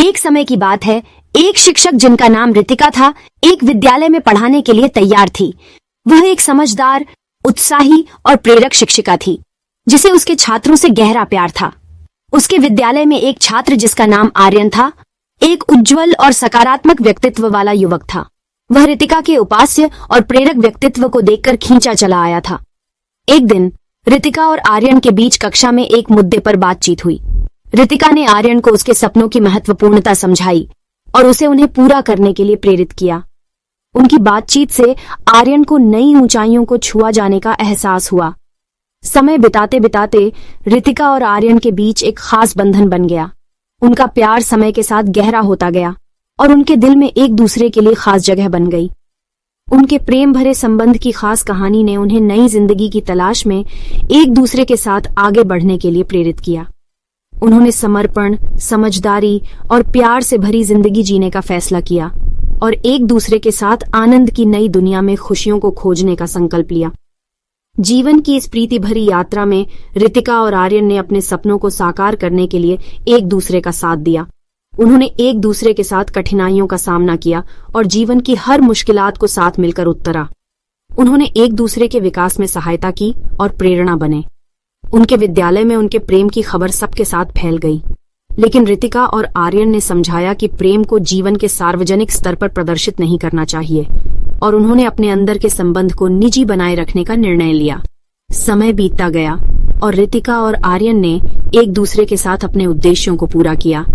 एक समय की बात है, एक शिक्षक जिनका नाम रितिका था, एक विद्यालय में पढ़ाने के लिए तैयार थी। वह एक समझदार, उत्साही और प्रेरक शिक्षिका थी, जिसे उसके छात्रों से गहरा प्यार था। उसके विद्यालय में एक छात्र जिसका नाम आर्यन था, एक उज्जवल और सकारात्मक व्यक्तित्व वाला युवक था। वह रितिका के उपास्य और प्रेरक व्यक्तित्व को देखकर खींचा चला आया था। एक दिन रितिका और आर्यन के बीच कक्षा में एक मुद्दे पर बातचीत हुई। रितिका ने आर्यन को उसके सपनों की महत्वपूर्णता समझाई और उसे उन्हें पूरा करने के लिए प्रेरित किया। उनकी बातचीत से आर्यन को नई ऊंचाइयों को छुआ जाने का एहसास हुआ। समय बिताते बिताते रितिका और आर्यन के बीच एक खास बंधन बन गया। उनका प्यार समय के साथ गहरा होता गया और उनके दिल में एक दूसरे के लिए खास जगह बन गई। उनके प्रेम भरे संबंध की खास कहानी ने उन्हें नई जिंदगी की तलाश में एक दूसरे के साथ आगे बढ़ने के लिए प्रेरित किया। उन्होंने समर्पण, समझदारी और प्यार से भरी जिंदगी जीने का फैसला किया और एक दूसरे के साथ आनंद की नई दुनिया में खुशियों को खोजने का संकल्प लिया। जीवन की इस प्रीति भरी यात्रा में रितिका और आर्यन ने अपने सपनों को साकार करने के लिए एक दूसरे का साथ दिया। उन्होंने एक दूसरे के साथ कठिनाइयों का सामना किया और जीवन की हर मुश्किलात को साथ मिलकर उत्तरा। उन्होंने एक दूसरे के विकास में सहायता की और प्रेरणा बने। उनके विद्यालय में उनके प्रेम की खबर सबके साथ फैल गई, लेकिन रितिका और आर्यन ने समझाया कि प्रेम को जीवन के सार्वजनिक स्तर पर प्रदर्शित नहीं करना चाहिए और उन्होंने अपने अंदर के संबंध को निजी बनाए रखने का निर्णय लिया। समय बीतता गया और रितिका और आर्यन ने एक दूसरे के साथ अपने उद्देश्यों को पूरा किया।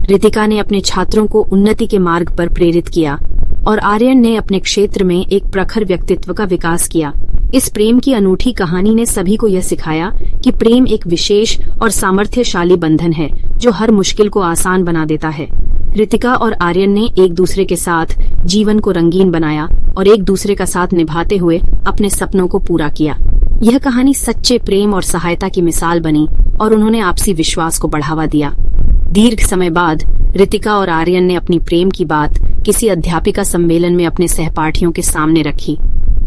रितिका ने अपने छात्रों को उन्नति के मार्ग पर प्रेरित किया और आर्यन ने अपने क्षेत्र में एक प्रखर व्यक्तित्व का विकास किया। इस प्रेम की अनूठी कहानी ने सभी को यह सिखाया कि प्रेम एक विशेष और सामर्थ्यशाली बंधन है जो हर मुश्किल को आसान बना देता है। रितिका और आर्यन ने एक दूसरे के साथ जीवन को रंगीन बनाया और एक दूसरे का साथ निभाते हुए अपने सपनों को पूरा किया। यह कहानी सच्चे प्रेम और सहायता की मिसाल बनी और उन्होंने आपसी विश्वास को बढ़ावा दिया। दीर्घ समय बाद रितिका और आर्यन ने अपनी प्रेम की बात किसी अध्यापिका सम्मेलन में अपने सहपाठियों के सामने रखी।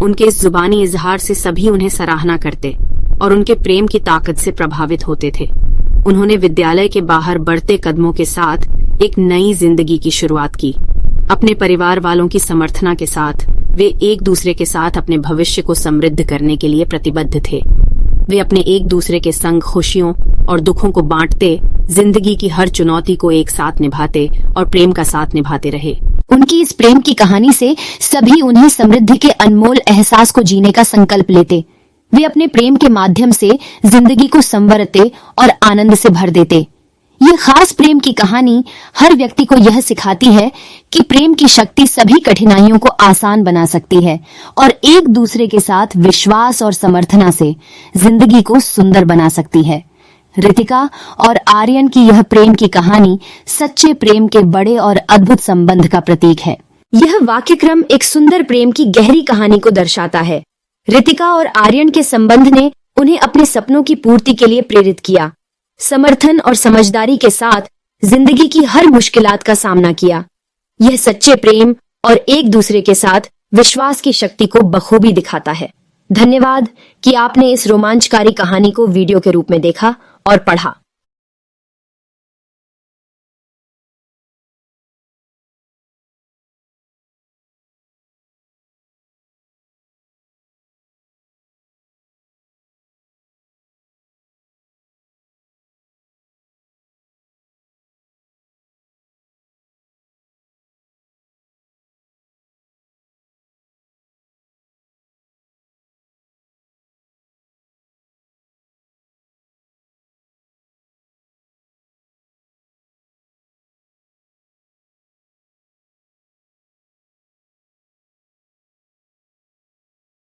उनके इस जुबानी इजहार से सभी उन्हें सराहना करते और उनके प्रेम की ताकत से प्रभावित होते थे। उन्होंने विद्यालय के बाहर बढ़ते कदमों के साथ एक नई जिंदगी की शुरुआत की। अपने परिवार वालों की समर्थना के साथ वे एक दूसरे के साथ अपने भविष्य को समृद्ध करने के लिए प्रतिबद्ध थे। वे अपने एक दूसरे के संग खुशियों और दुखों को बांटते, जिंदगी की हर चुनौती को एक साथ निभाते और प्रेम का साथ निभाते रहे। उनकी इस प्रेम की कहानी से सभी उन्हें समृद्धि के अनमोल एहसास को जीने का संकल्प लेते। वे अपने प्रेम के माध्यम से जिंदगी को संवरते और आनंद से भर देते। यह खास प्रेम की कहानी हर व्यक्ति को यह सिखाती है कि प्रेम की शक्ति सभी कठिनाइयों को आसान बना सकती है और एक दूसरे के साथ विश्वास और समर्थना से जिंदगी को सुंदर बना सकती है। रितिका और आर्यन की यह प्रेम की कहानी सच्चे प्रेम के बड़े और अद्भुत संबंध का प्रतीक है। यह वाक्यक्रम एक सुंदर प्रेम की गहरी कहानी को दर्शाता है। रितिका और आर्यन के संबंध ने उन्हें अपने सपनों की पूर्ति के लिए प्रेरित किया, समर्थन और समझदारी के साथ जिंदगी की हर मुश्किलात का सामना किया। यह सच्चे प्रेम और एक दूसरे के साथ विश्वास की शक्ति को बखूबी दिखाता है। धन्यवाद कि आपने इस रोमांचकारी कहानी को वीडियो के रूप में देखा और पढ़ा।